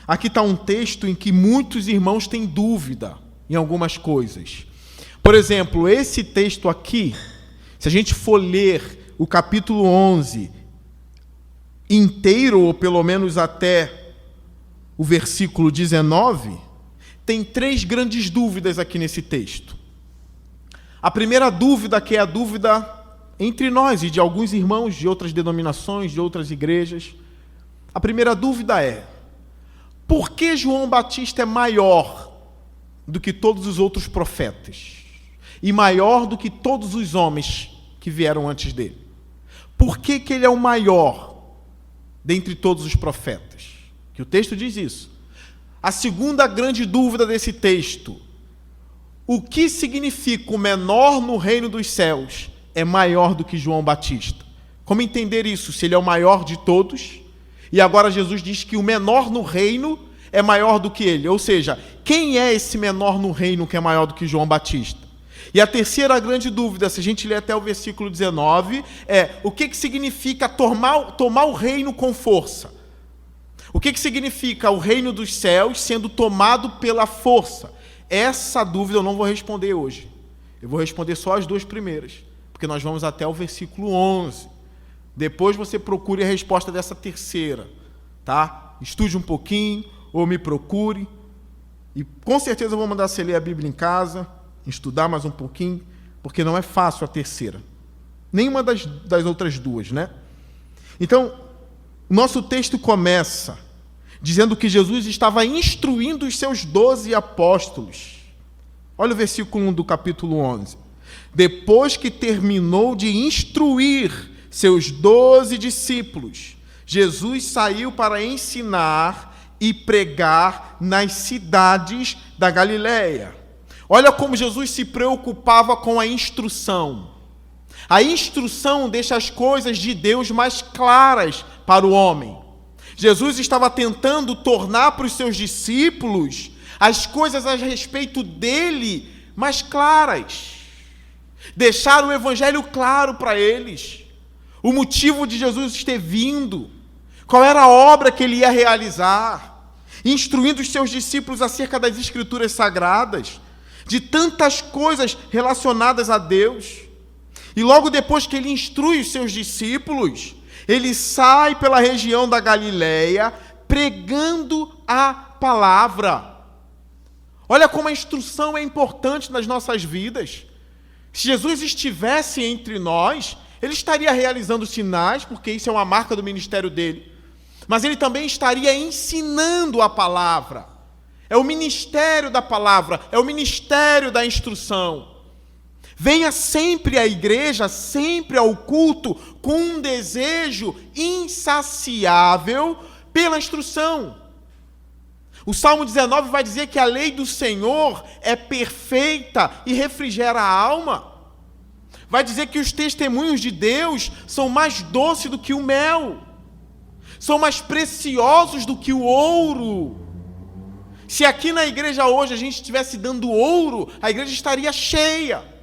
Aqui está um texto em que muitos irmãos têm dúvida em algumas coisas. Por exemplo, esse texto aqui, se a gente for ler o capítulo 11 inteiro, ou pelo menos até o versículo 19, tem 3 grandes dúvidas aqui nesse texto. A primeira dúvida, que é a dúvida entre nós e de alguns irmãos de outras denominações, de outras igrejas. A primeira dúvida é: por que João Batista é maior do que todos os outros profetas? E maior do que todos os homens que vieram antes dele? Por que que ele é o maior dentre todos os profetas? Que o texto diz isso. A segunda grande dúvida desse texto: o que significa o menor no reino dos céus é maior do que João Batista? Como entender isso, se ele é o maior de todos? E agora Jesus diz que o menor no reino é maior do que ele. Ou seja, quem é esse menor no reino que é maior do que João Batista? E a terceira grande dúvida, se a gente ler até o versículo 19, é: o que significa tomar o reino com força? O que significa o reino dos céus sendo tomado pela força? Essa dúvida eu não vou responder hoje. Eu vou responder só as 2 primeiras, porque nós vamos até o versículo 11. Depois você procure a resposta dessa terceira, tá? Estude um pouquinho, ou me procure. E com certeza eu vou mandar você ler a Bíblia em casa, estudar mais um pouquinho, porque não é fácil a terceira. Nenhuma das outras 2, né? Então, o nosso texto começa dizendo que Jesus estava instruindo os seus 12 apóstolos. Olha o versículo 1 do capítulo 11. Depois que terminou de instruir seus 12 discípulos, Jesus saiu para ensinar e pregar nas cidades da Galileia. Olha como Jesus se preocupava com a instrução. A instrução deixa as coisas de Deus mais claras para o homem. Jesus estava tentando tornar para os seus discípulos as coisas a respeito dele mais claras. Deixar o evangelho claro para eles. O motivo de Jesus ter vindo. Qual era a obra que ele ia realizar. Instruindo os seus discípulos acerca das escrituras sagradas. De tantas coisas relacionadas a Deus. E logo depois que ele instrui os seus discípulos, ele sai pela região da Galileia pregando a palavra. Olha como a instrução é importante nas nossas vidas. Se Jesus estivesse entre nós, ele estaria realizando sinais, porque isso é uma marca do ministério dele. Mas ele também estaria ensinando a palavra. É o ministério da palavra, é o ministério da instrução. Venha sempre à igreja, sempre ao culto, com um desejo insaciável pela instrução. O Salmo 19 vai dizer que a lei do Senhor é perfeita e refrigera a alma. Vai dizer que os testemunhos de Deus são mais doces do que o mel. São mais preciosos do que o ouro. Se aqui na igreja hoje a gente estivesse dando ouro, a igreja estaria cheia.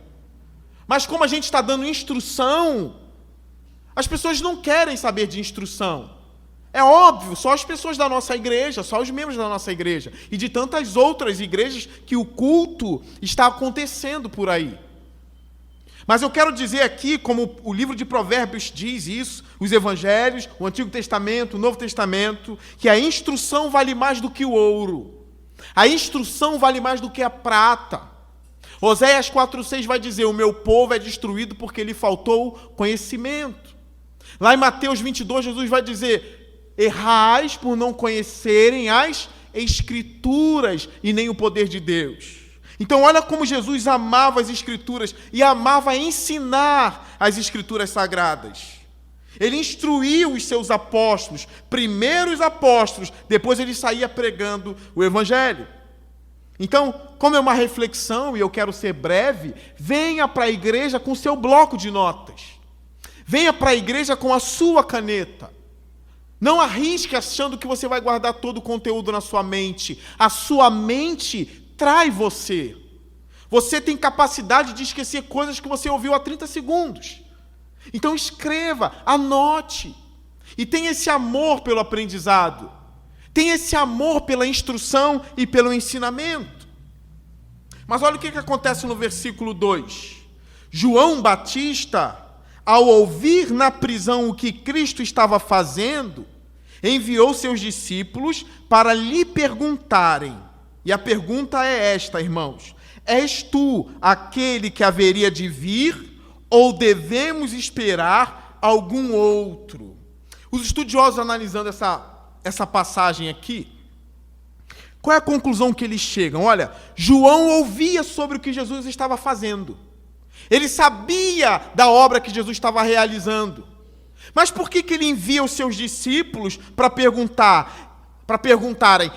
Mas como a gente está dando instrução, as pessoas não querem saber de instrução. É óbvio, só as pessoas da nossa igreja, só os membros da nossa igreja. E de tantas outras igrejas que o culto está acontecendo por aí. Mas eu quero dizer aqui, como o livro de Provérbios diz isso, os evangelhos, o Antigo Testamento, o Novo Testamento, que a instrução vale mais do que o ouro. A instrução vale mais do que a prata. Oséias 4,6 vai dizer: o meu povo é destruído porque lhe faltou conhecimento. Lá em Mateus 22, Jesus vai dizer: errais por não conhecerem as Escrituras e nem o poder de Deus. Então olha como Jesus amava as Escrituras e amava ensinar as Escrituras sagradas. Ele instruiu os seus apóstolos, primeiro os apóstolos, depois ele saía pregando o Evangelho. Então, como é uma reflexão, e eu quero ser breve, venha para a igreja com seu bloco de notas. Venha para a igreja com a sua caneta. Não arrisque achando que você vai guardar todo o conteúdo na sua mente. A sua mente trai você. Você tem capacidade de esquecer coisas que você ouviu há 30 segundos. Então escreva, anote. E tenha esse amor pelo aprendizado. tem esse amor pela instrução e pelo ensinamento. Mas olha o que acontece no versículo 2. João Batista, ao ouvir na prisão o que Cristo estava fazendo, enviou seus discípulos para lhe perguntarem. E a pergunta é esta, irmãos: és tu aquele que haveria de vir, ou devemos esperar algum outro? Os estudiosos, analisando essa passagem aqui, qual é a conclusão que eles chegam? Olha, João ouvia sobre o que Jesus estava fazendo. Ele sabia da obra que Jesus estava realizando. Mas por que ele envia os seus discípulos para perguntarem: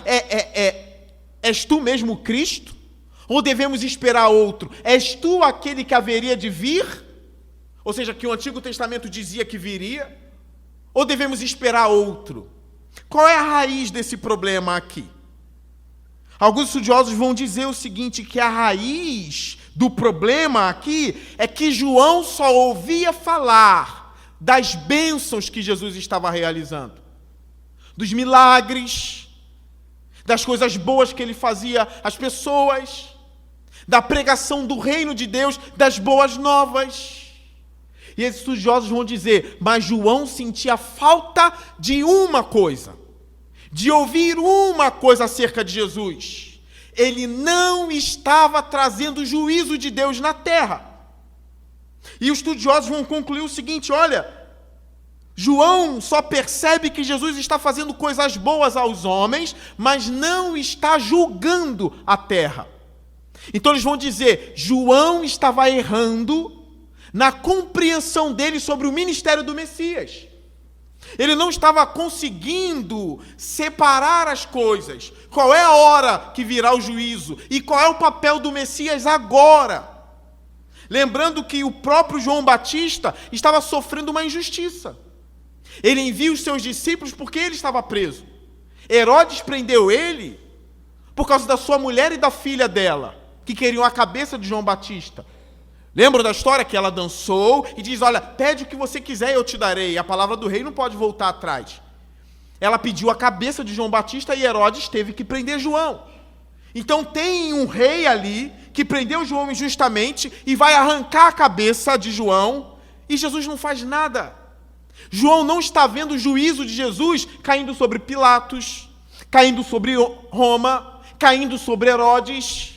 és tu mesmo Cristo? Ou devemos esperar outro? És tu aquele que haveria de vir? Ou seja, que o Antigo Testamento dizia que viria? Ou devemos esperar outro? Qual é a raiz desse problema aqui? Alguns estudiosos vão dizer o seguinte, que a raiz do problema aqui é que João só ouvia falar das bênçãos que Jesus estava realizando, dos milagres, das coisas boas que ele fazia às pessoas, da pregação do reino de Deus, das boas novas. E esses estudiosos vão dizer, mas João sentia falta de uma coisa, de ouvir uma coisa acerca de Jesus. Ele não estava trazendo o juízo de Deus na terra. E os estudiosos vão concluir o seguinte, olha, João só percebe que Jesus está fazendo coisas boas aos homens, mas não está julgando a terra. Então eles vão dizer, João estava errando na compreensão dele sobre o ministério do Messias. Ele não estava conseguindo separar as coisas. Qual é a hora que virá o juízo? E qual é o papel do Messias agora? Lembrando que o próprio João Batista estava sofrendo uma injustiça. Ele envia os seus discípulos porque ele estava preso. Herodes prendeu ele por causa da sua mulher e da filha dela, que queriam a cabeça de João Batista. Lembram da história que ela dançou e diz, olha, pede o que você quiser e eu te darei. A palavra do rei não pode voltar atrás. Ela pediu a cabeça de João Batista e Herodes teve que prender João. Então tem um rei ali que prendeu João injustamente e vai arrancar a cabeça de João e Jesus não faz nada. João não está vendo o juízo de Jesus caindo sobre Pilatos, caindo sobre Roma, caindo sobre Herodes,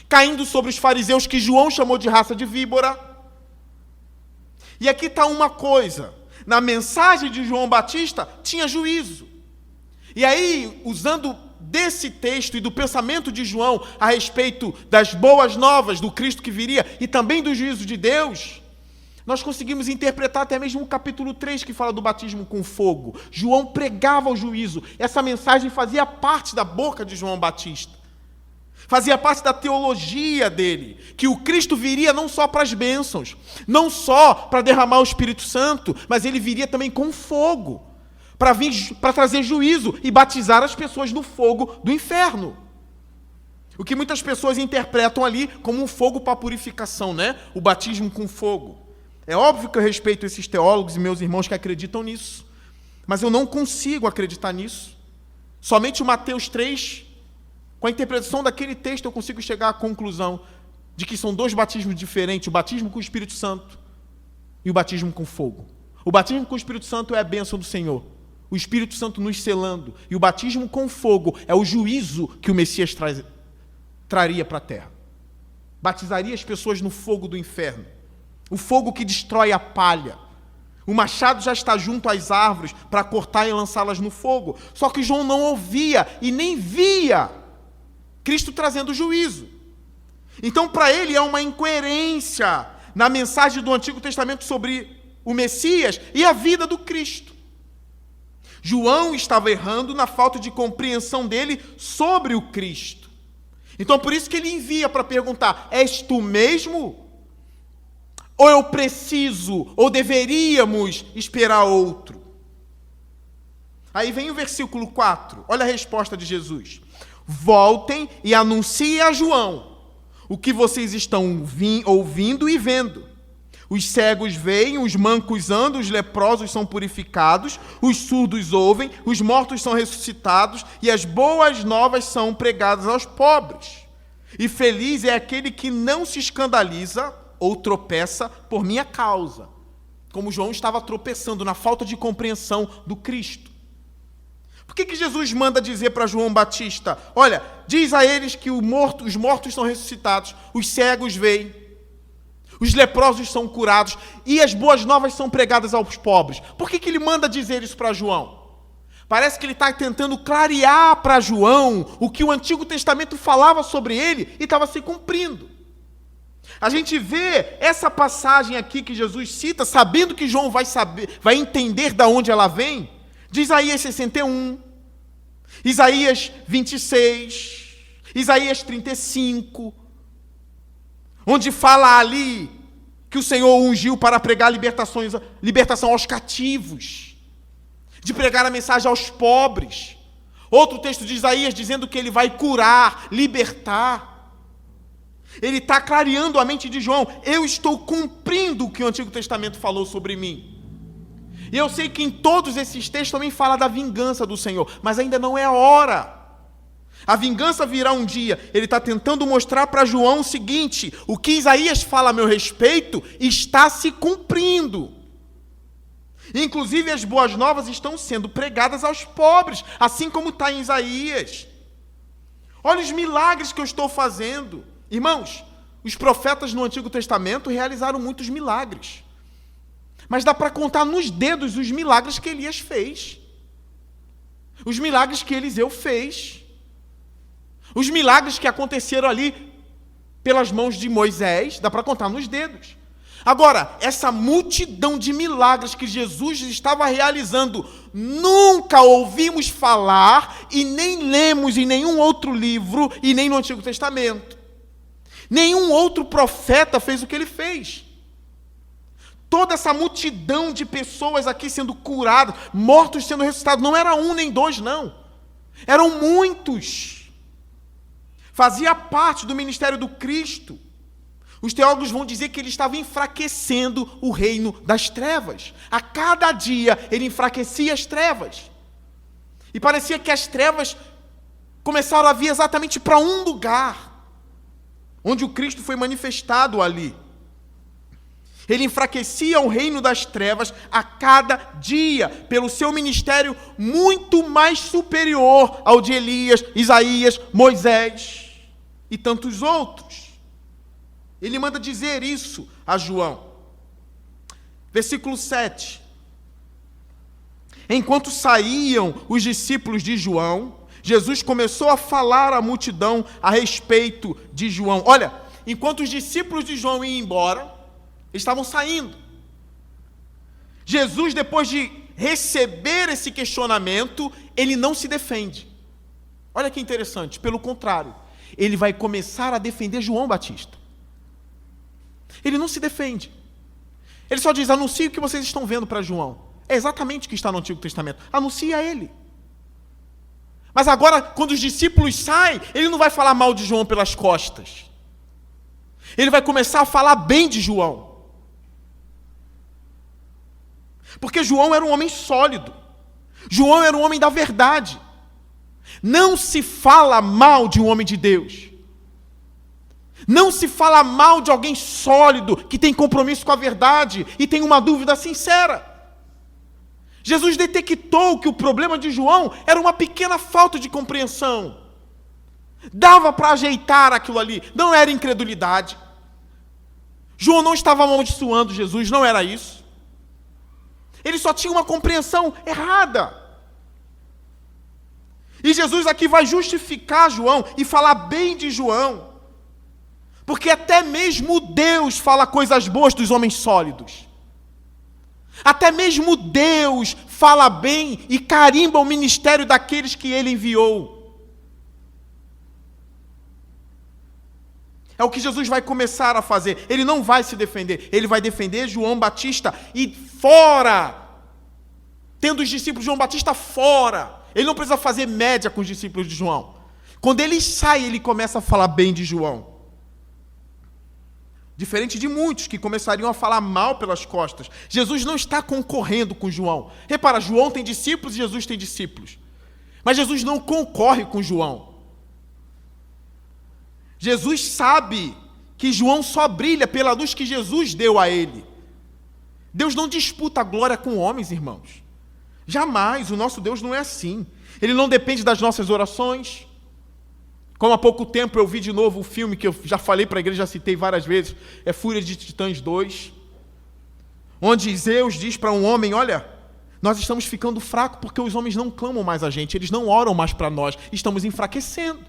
caindo sobre os fariseus que João chamou de raça de víbora. E aqui está uma coisa, na mensagem de João Batista tinha juízo. E aí, usando desse texto e do pensamento de João a respeito das boas novas do Cristo que viria e também do juízo de Deus, nós conseguimos interpretar até mesmo o capítulo 3 que fala do batismo com fogo. João pregava o juízo. Essa mensagem fazia parte da boca de João Batista. Fazia parte da teologia dele, que o Cristo viria não só para as bênçãos, não só para derramar o Espírito Santo, mas ele viria também com fogo, para trazer juízo e batizar as pessoas no fogo do inferno. O que muitas pessoas interpretam ali como um fogo para purificação, né? O batismo com fogo. É óbvio que eu respeito esses teólogos e meus irmãos que acreditam nisso, mas eu não consigo acreditar nisso. Somente o Mateus 3, com a interpretação daquele texto, eu consigo chegar à conclusão de que são dois batismos diferentes, o batismo com o Espírito Santo e o batismo com fogo. O batismo com o Espírito Santo é a bênção do Senhor, o Espírito Santo nos selando, e o batismo com fogo é o juízo que o Messias traria para a terra. Batizaria as pessoas no fogo do inferno, o fogo que destrói a palha. O machado já está junto às árvores para cortar e lançá-las no fogo. Só que João não ouvia e nem via Cristo trazendo juízo. Então, para ele, é uma incoerência na mensagem do Antigo Testamento sobre o Messias e a vida do Cristo. João estava errando na falta de compreensão dele sobre o Cristo. Então, por isso que ele envia para perguntar, és tu mesmo? Ou eu preciso, ou deveríamos esperar outro? Aí vem o versículo 4, olha a resposta de Jesus. Voltem e anunciem a João o que vocês estão ouvindo e vendo. Os cegos veem, os mancos andam, os leprosos são purificados, os surdos ouvem, os mortos são ressuscitados e as boas novas são pregadas aos pobres. E feliz é aquele que não se escandaliza ou tropeça por minha causa. Como João estava tropeçando na falta de compreensão do Cristo. Por que Jesus manda dizer para João Batista, olha, diz a eles que os mortos são ressuscitados, os cegos veem, os leprosos são curados e as boas novas são pregadas aos pobres. Por que ele manda dizer isso para João? Parece que ele está tentando clarear para João o que o Antigo Testamento falava sobre ele e estava se cumprindo. A gente vê essa passagem aqui que Jesus cita, sabendo que João vai entender de onde ela vem, de Isaías 61, Isaías 26, Isaías 35, onde fala ali que o Senhor ungiu para pregar libertação aos cativos, de pregar a mensagem aos pobres. Outro texto de Isaías dizendo que ele vai curar, libertar. Ele está clareando a mente de João. Eu estou cumprindo o que o Antigo Testamento falou sobre mim. E eu sei que em todos esses textos também fala da vingança do Senhor, mas ainda não é a hora. A vingança virá um dia. Ele está tentando mostrar para João o seguinte: o que Isaías fala a meu respeito está se cumprindo. Inclusive as boas novas estão sendo pregadas aos pobres, assim como está em Isaías. Olha os milagres que eu estou fazendo. Irmãos, os profetas no Antigo Testamento realizaram muitos milagres. Mas dá para contar nos dedos os milagres que Elias fez. Os milagres que Eliseu fez. Os milagres que aconteceram ali pelas mãos de Moisés, dá para contar nos dedos. Agora, essa multidão de milagres que Jesus estava realizando, nunca ouvimos falar e nem lemos em nenhum outro livro e nem no Antigo Testamento. Nenhum outro profeta fez o que ele fez. Toda essa multidão de pessoas aqui sendo curadas, mortos sendo ressuscitados, não era um nem dois, não. Eram muitos. Fazia parte do ministério do Cristo. Os teólogos vão dizer que ele estava enfraquecendo o reino das trevas. A cada dia ele enfraquecia as trevas. E parecia que as trevas começaram a vir exatamente para um lugar, onde o Cristo foi manifestado ali. Ele enfraquecia o reino das trevas a cada dia, pelo seu ministério muito mais superior ao de Elias, Isaías, Moisés e tantos outros. Ele manda dizer isso a João. Versículo 7. Enquanto saíam os discípulos de João, Jesus começou a falar à multidão a respeito de João. Olha, enquanto os discípulos de João iam embora, eles estavam saindo. Jesus, depois de receber esse questionamento, ele não se defende. Olha que interessante, pelo contrário, ele vai começar a defender João Batista. Ele não se defende. Ele só diz, anuncie o que vocês estão vendo para João. É exatamente o que está no Antigo Testamento. Anuncie a ele. Mas agora, quando os discípulos saem, ele não vai falar mal de João pelas costas. Ele vai começar a falar bem de João. Porque João era um homem sólido. João era um homem da verdade. Não se fala mal de um homem de Deus. Não se fala mal de alguém sólido, que tem compromisso com a verdade e tem uma dúvida sincera. Jesus detectou que o problema de João era uma pequena falta de compreensão. Dava para ajeitar aquilo ali. Não era incredulidade. João não estava amaldiçoando Jesus, não era isso. Ele só tinha uma compreensão errada. E Jesus aqui vai justificar João e falar bem de João. Porque até mesmo Deus fala coisas boas dos homens sólidos. Até mesmo Deus fala bem e carimba o ministério daqueles que Ele enviou. É o que Jesus vai começar a fazer. Ele não vai se defender. Ele vai defender João Batista e fora. Tendo os discípulos de João Batista fora. Ele não precisa fazer média com os discípulos de João. Quando ele sai, ele começa a falar bem de João. Diferente de muitos que começariam a falar mal pelas costas. Jesus não está concorrendo com João. Repara, João tem discípulos e Jesus tem discípulos. Mas Jesus não concorre com João. Jesus sabe que João só brilha pela luz que Jesus deu a ele. Deus não disputa a glória com homens, irmãos. Jamais, o nosso Deus não é assim. Ele não depende das nossas orações. Como há pouco tempo eu vi de novo o filme que eu já falei para a igreja, já citei várias vezes, é Fúria de Titãs 2, onde Zeus diz para um homem, olha, nós estamos ficando fracos porque os homens não clamam mais a gente, eles não oram mais para nós, estamos enfraquecendo.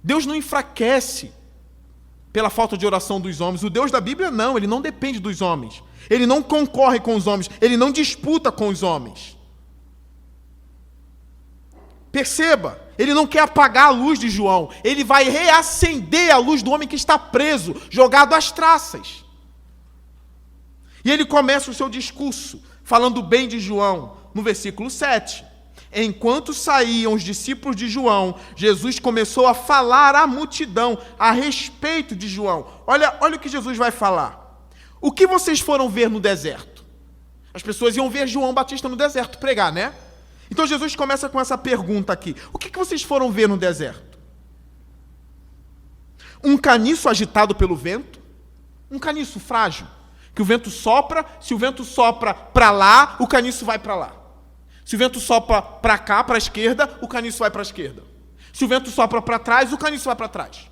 Deus não enfraquece pela falta de oração dos homens. O Deus da Bíblia não, ele não depende dos homens. Ele não concorre com os homens, ele não disputa com os homens. Perceba, ele não quer apagar a luz de João, ele vai reacender a luz do homem que está preso, jogado às traças. E ele começa o seu discurso, falando bem de João, no versículo 7. Enquanto saíam os discípulos de João, Jesus começou a falar à multidão a respeito de João. Olha o que Jesus vai falar. O que vocês foram ver no deserto? As pessoas iam ver João Batista no deserto pregar, né? Então Jesus começa com essa pergunta aqui. O que vocês foram ver no deserto? Um caniço agitado pelo vento? Um caniço frágil, que o vento sopra, se o vento sopra para lá, o caniço vai para lá. Se o vento sopra para cá, para a esquerda, o caniço vai para a esquerda. Se o vento sopra para trás, o caniço vai para trás.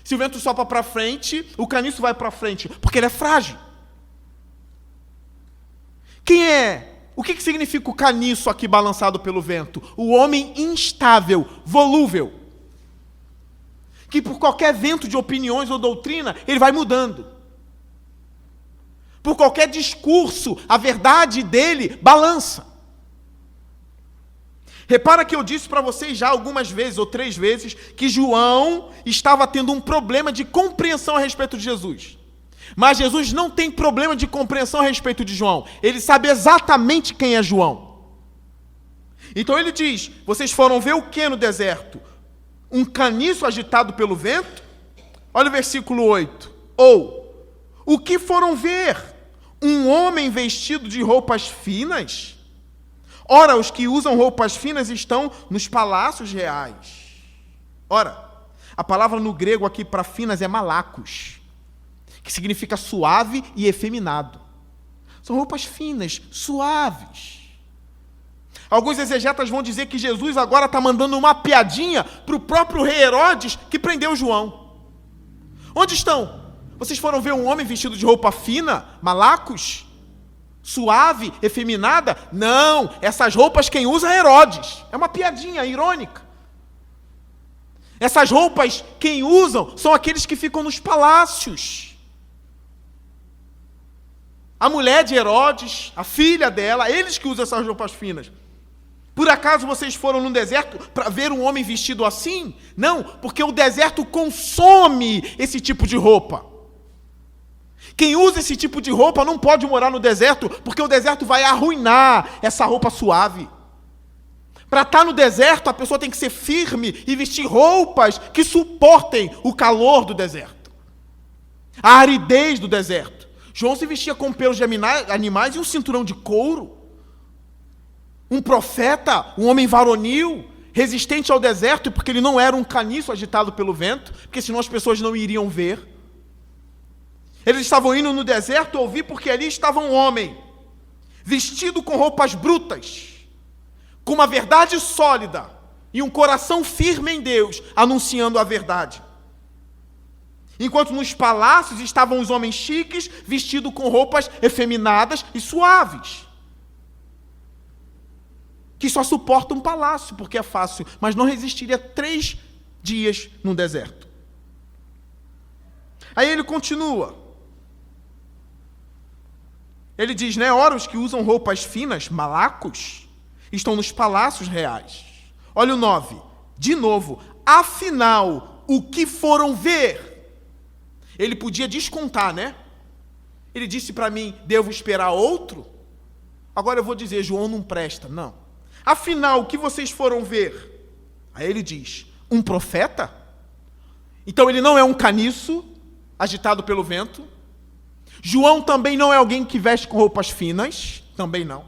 Se o vento sopra para frente, o caniço vai para frente, porque ele é frágil. O que significa o caniço aqui balançado pelo vento? O homem instável, volúvel, que por qualquer vento de opiniões ou doutrina, ele vai mudando. Por qualquer discurso, a verdade dele balança. Repara que eu disse para vocês já algumas vezes, ou 3 vezes, que João estava tendo um problema de compreensão a respeito de Jesus. Mas Jesus não tem problema de compreensão a respeito de João. Ele sabe exatamente quem é João. Então ele diz, vocês foram ver o que no deserto? Um caniço agitado pelo vento? Olha o versículo 8. Ou, o que foram ver? Um homem vestido de roupas finas? Ora, os que usam roupas finas estão nos palácios reais. Ora, a palavra no grego aqui para finas é malakos, que significa suave e efeminado. São roupas finas, suaves. Alguns exegetas vão dizer que Jesus agora está mandando uma piadinha para o próprio rei Herodes, que prendeu João. Onde estão? Vocês foram ver um homem vestido de roupa fina, malacos? Suave, efeminada? Não, essas roupas quem usa é Herodes. É uma piadinha irônica. Essas roupas quem usam são aqueles que ficam nos palácios. A mulher de Herodes, a filha dela, eles que usam essas roupas finas. Por acaso vocês foram no deserto para ver um homem vestido assim? Não, porque o deserto consome esse tipo de roupa. Quem usa esse tipo de roupa não pode morar no deserto, porque o deserto vai arruinar essa roupa suave. Para estar no deserto, a pessoa tem que ser firme e vestir roupas que suportem o calor do deserto, a aridez do deserto. João se vestia com pelos de animais e um cinturão de couro. Um profeta, um homem varonil, resistente ao deserto, porque ele não era um caniço agitado pelo vento, porque senão as pessoas não iriam ver. Eles estavam indo no deserto ouvir porque ali estava um homem, vestido com roupas brutas, com uma verdade sólida e um coração firme em Deus, anunciando a verdade. Enquanto nos palácios estavam os homens chiques, vestidos com roupas efeminadas e suaves, que só suportam um palácio, porque é fácil, mas não resistiria 3 dias no deserto. Aí ele continua. Ele diz, né? Ora, os que usam roupas finas, malacos, estão nos palácios reais. Olha o 9. De novo, afinal, o que foram ver? Ele podia descontar, né? Ele disse para mim, devo esperar outro? Agora eu vou dizer, João não presta. Não. Afinal, o que vocês foram ver? Aí ele diz, um profeta? Então ele não é um caniço agitado pelo vento. João também não é alguém que veste com roupas finas, também não.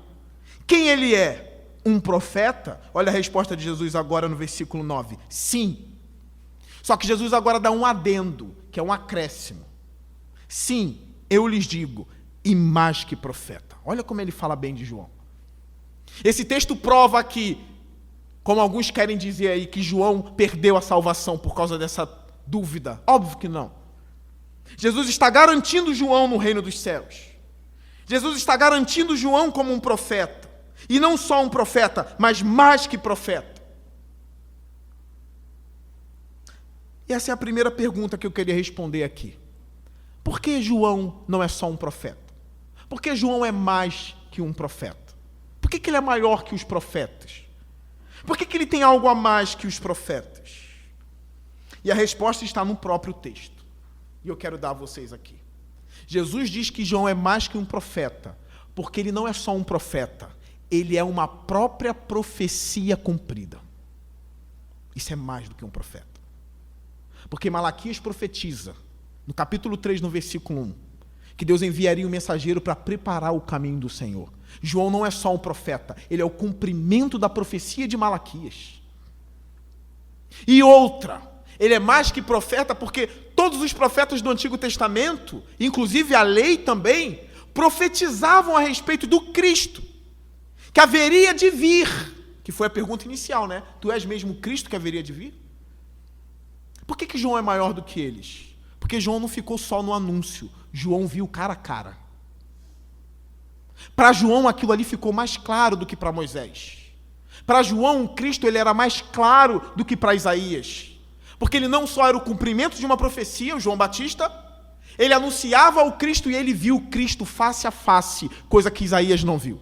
Quem ele é? Um profeta? Olha a resposta de Jesus agora no versículo 9. Sim. Só que Jesus agora dá um adendo, que é um acréscimo. Sim, eu lhes digo, e mais que profeta. Olha como ele fala bem de João. Esse texto prova que, como alguns querem dizer aí, que João perdeu a salvação por causa dessa dúvida. Óbvio que não. Jesus está garantindo João no reino dos céus. Jesus está garantindo João como um profeta. E não só um profeta, mas mais que profeta. E essa é a primeira pergunta que eu queria responder aqui. Por que João não é só um profeta? Por que João é mais que um profeta? Por que ele é maior que os profetas? Por que ele tem algo a mais que os profetas? E a resposta está no próprio texto. E eu quero dar a vocês aqui. Jesus diz que João é mais que um profeta, porque ele não é só um profeta, ele é uma própria profecia cumprida. Isso é mais do que um profeta. Porque Malaquias profetiza, no capítulo 3, no versículo 1, que Deus enviaria um mensageiro para preparar o caminho do Senhor. João não é só um profeta, ele é o cumprimento da profecia de Malaquias. E outra, ele é mais que profeta porque todos os profetas do Antigo Testamento, inclusive a lei também, profetizavam a respeito do Cristo, que haveria de vir, que foi a pergunta inicial, né? Tu és mesmo Cristo que haveria de vir? Por que João é maior do que eles? Porque João não ficou só no anúncio, João viu cara a cara. Para João aquilo ali ficou mais claro do que para Moisés. Para João, o Cristo ele era mais claro do que para Isaías. Porque ele não só era o cumprimento de uma profecia, o João Batista, ele anunciava o Cristo e ele viu o Cristo face a face, coisa que Isaías não viu.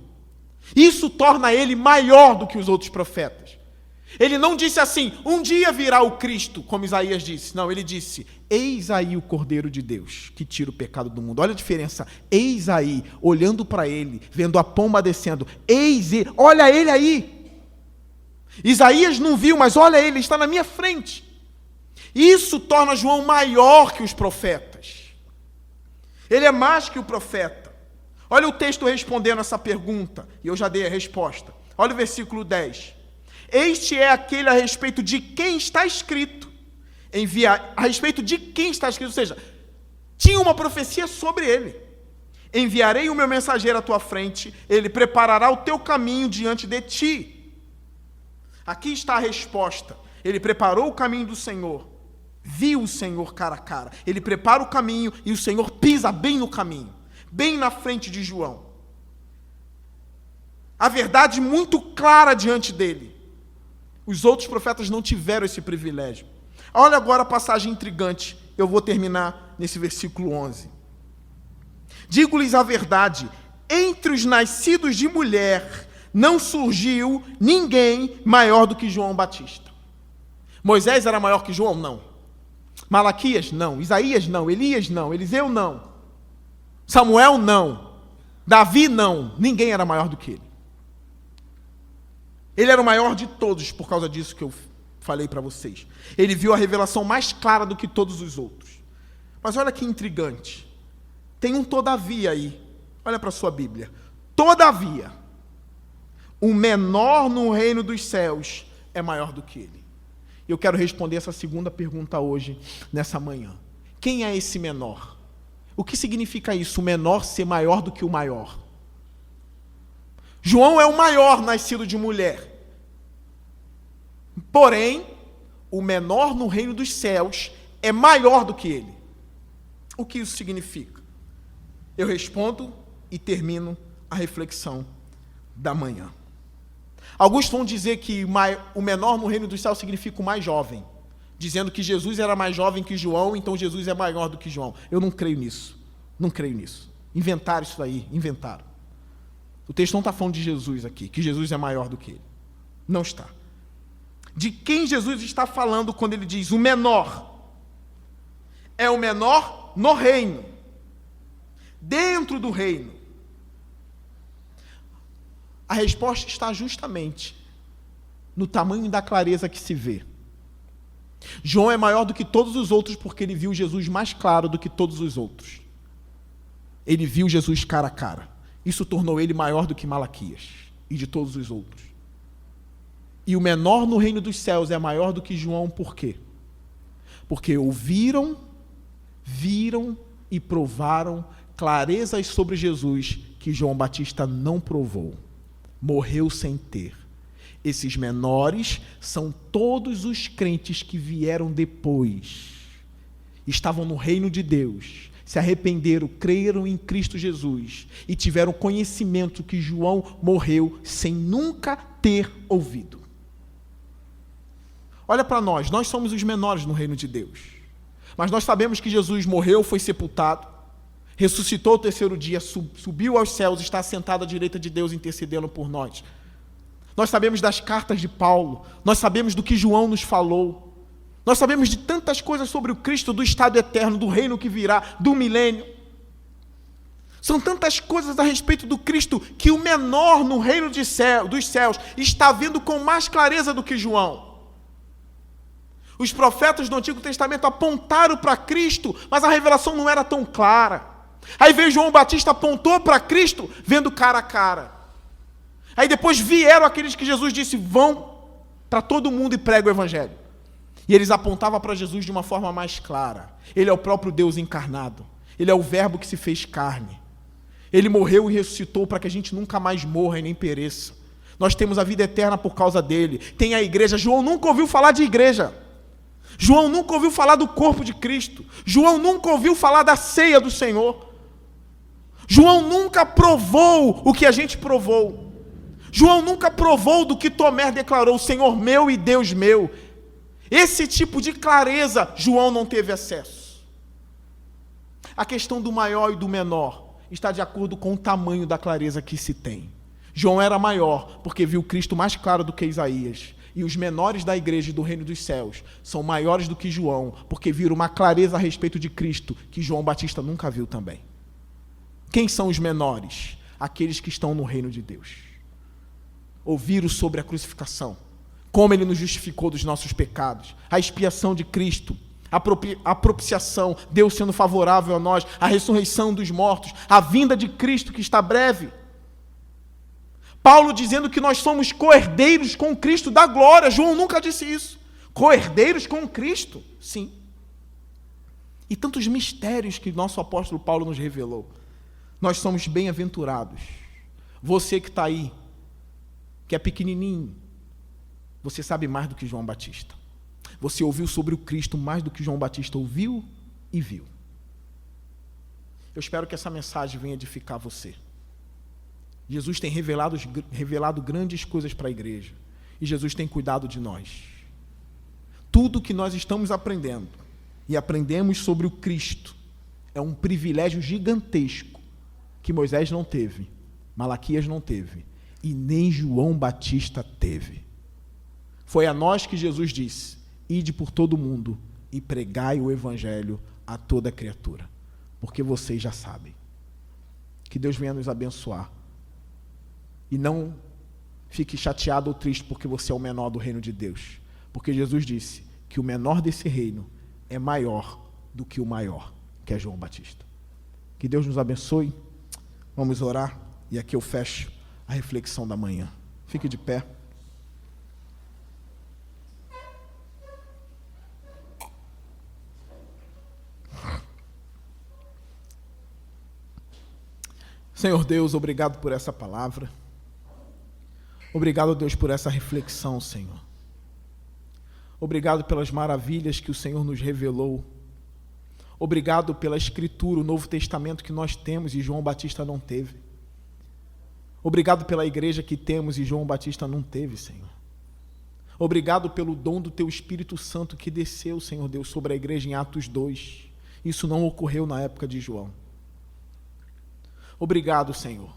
Isso torna ele maior do que os outros profetas. Ele não disse assim, um dia virá o Cristo, como Isaías disse. Não, ele disse, eis aí o Cordeiro de Deus, que tira o pecado do mundo. Olha a diferença, eis aí, olhando para ele, vendo a pomba descendo, eis ele, olha ele aí. Isaías não viu, mas olha ele, está na minha frente. Isso torna João maior que os profetas. Ele é mais que o profeta. Olha o texto respondendo essa pergunta, e eu já dei a resposta. Olha o versículo 10. Este é aquele a respeito de quem está escrito. A respeito de quem está escrito, ou seja, tinha uma profecia sobre ele. Enviarei o meu mensageiro à tua frente, ele preparará o teu caminho diante de ti. Aqui está a resposta. Ele preparou o caminho do Senhor. Viu o Senhor cara a cara. Ele prepara o caminho e o Senhor pisa bem no caminho, bem na frente de João. A verdade muito clara diante dele. Os outros profetas não tiveram esse privilégio. Olha agora a passagem intrigante. Eu vou terminar nesse versículo 11. Digo-lhes a verdade, entre os nascidos de mulher não surgiu ninguém maior do que João Batista. Moisés era maior que João? Não. Malaquias? Não. Isaías? Não. Elias? Não. Eliseu? Não. Samuel? Não. Davi? Não. Ninguém era maior do que ele. Ele era o maior de todos por causa disso que eu falei para vocês. Ele viu a revelação mais clara do que todos os outros. Mas olha que intrigante. Tem um todavia aí. Olha para a sua Bíblia. Todavia, o menor no reino dos céus é maior do que ele. Eu quero responder essa segunda pergunta hoje, nessa manhã. Quem é esse menor? O que significa isso, o menor ser maior do que o maior? João é o maior nascido de mulher. Porém, o menor no reino dos céus é maior do que ele. O que isso significa? Eu respondo e termino a reflexão da manhã. Alguns vão dizer que o menor no reino dos céus significa o mais jovem, dizendo que Jesus era mais jovem que João, então Jesus é maior do que João. Eu não creio nisso. Não creio nisso. Inventaram isso daí, inventaram. O texto não está falando de Jesus aqui, que Jesus é maior do que ele. Não está. De quem Jesus está falando quando ele diz o menor? É o menor no reino. Dentro do reino. A resposta está justamente no tamanho da clareza que se vê. João é maior do que todos os outros porque ele viu Jesus mais claro do que todos os outros. Ele viu Jesus cara a cara. Isso tornou ele maior do que Malaquias e de todos os outros. E o menor no reino dos céus é maior do que João, por quê? Porque ouviram, viram e provaram clarezas sobre Jesus que João Batista não provou. Morreu sem ter. Esses menores são todos os crentes que vieram depois. Estavam no reino de Deus, se arrependeram, creram em Cristo Jesus e tiveram conhecimento que João morreu sem nunca ter ouvido. Olha para nós somos os menores no reino de Deus. Mas nós sabemos que Jesus morreu, foi sepultado, ressuscitou ao terceiro dia, subiu aos céus, está sentado à direita de Deus intercedendo por nós. Nós sabemos das cartas de Paulo, nós sabemos do que João nos falou, nós sabemos de tantas coisas sobre o Cristo, do estado eterno, do reino que virá, do milênio. São tantas coisas a respeito do Cristo que o menor no reino dos céus está vendo com mais clareza do que João. Os profetas do Antigo Testamento apontaram para Cristo, mas a revelação não era tão clara. Aí veio João Batista, apontou para Cristo, vendo cara a cara. Aí depois vieram aqueles que Jesus disse, vão para todo mundo e pregam o Evangelho. E eles apontavam para Jesus de uma forma mais clara. Ele é o próprio Deus encarnado. Ele é o Verbo que se fez carne. Ele morreu e ressuscitou para que a gente nunca mais morra e nem pereça. Nós temos a vida eterna por causa dele. Tem a igreja. João nunca ouviu falar de igreja. João nunca ouviu falar do corpo de Cristo. João nunca ouviu falar da ceia do Senhor. João nunca provou o que a gente provou. João nunca provou do que Tomé declarou, Senhor meu e Deus meu. Esse tipo de clareza João não teve acesso. A questão do maior e do menor está de acordo com o tamanho da clareza que se tem. João era maior porque viu Cristo mais claro do que Isaías. E os menores da igreja e do reino dos céus são maiores do que João, porque viram uma clareza a respeito de Cristo que João Batista nunca viu também. Quem são os menores? Aqueles que estão no reino de Deus. Ouviram sobre a crucificação, como ele nos justificou dos nossos pecados, a expiação de Cristo, a propiciação, Deus sendo favorável a nós, a ressurreição dos mortos, a vinda de Cristo que está breve. Paulo dizendo que nós somos co-herdeiros com Cristo da glória. João nunca disse isso. Co-herdeiros com Cristo, sim. E tantos mistérios que nosso apóstolo Paulo nos revelou. Nós somos bem-aventurados. Você que está aí, que é pequenininho, você sabe mais do que João Batista. Você ouviu sobre o Cristo mais do que João Batista ouviu e viu. Eu espero que essa mensagem venha edificar você. Jesus tem revelado grandes coisas para a igreja. E Jesus tem cuidado de nós. Tudo que nós estamos aprendendo e aprendemos sobre o Cristo é um privilégio gigantesco que Moisés não teve, Malaquias não teve e nem João Batista teve. Foi a nós que Jesus disse, ide por todo o mundo e pregai o Evangelho a toda criatura, porque vocês já sabem. Que Deus venha nos abençoar. E não fique chateado ou triste porque você é o menor do reino de Deus. Porque Jesus disse que o menor desse reino é maior do que o maior, que é João Batista. Que Deus nos abençoe. Vamos orar. E aqui eu fecho a reflexão da manhã. Fique de pé. Senhor Deus, obrigado por essa palavra. Obrigado, Deus, por essa reflexão, Senhor. Obrigado pelas maravilhas que o Senhor nos revelou. Obrigado pela Escritura, o Novo Testamento que nós temos e João Batista não teve. Obrigado pela igreja que temos e João Batista não teve, Senhor. Obrigado pelo dom do Teu Espírito Santo que desceu, Senhor Deus, sobre a igreja em Atos 2. Isso não ocorreu na época de João. Obrigado, Senhor,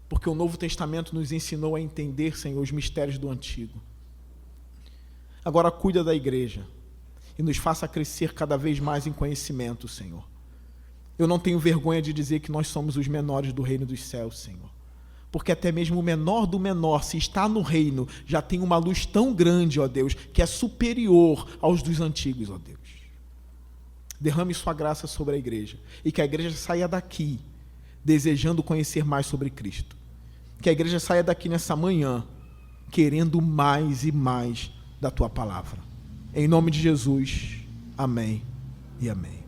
porque o Novo Testamento nos ensinou a entender, Senhor, os mistérios do Antigo. Agora cuida da igreja e nos faça crescer cada vez mais em conhecimento, Senhor. Eu não tenho vergonha de dizer que nós somos os menores do reino dos céus, Senhor. Porque até mesmo o menor do menor, se está no reino, já tem uma luz tão grande, ó Deus, que é superior aos dos antigos, ó Deus. Derrame sua graça sobre a igreja e que a igreja saia daqui desejando conhecer mais sobre Cristo. Que a igreja saia daqui nessa manhã querendo mais e mais da tua palavra. Em nome de Jesus, amém e amém.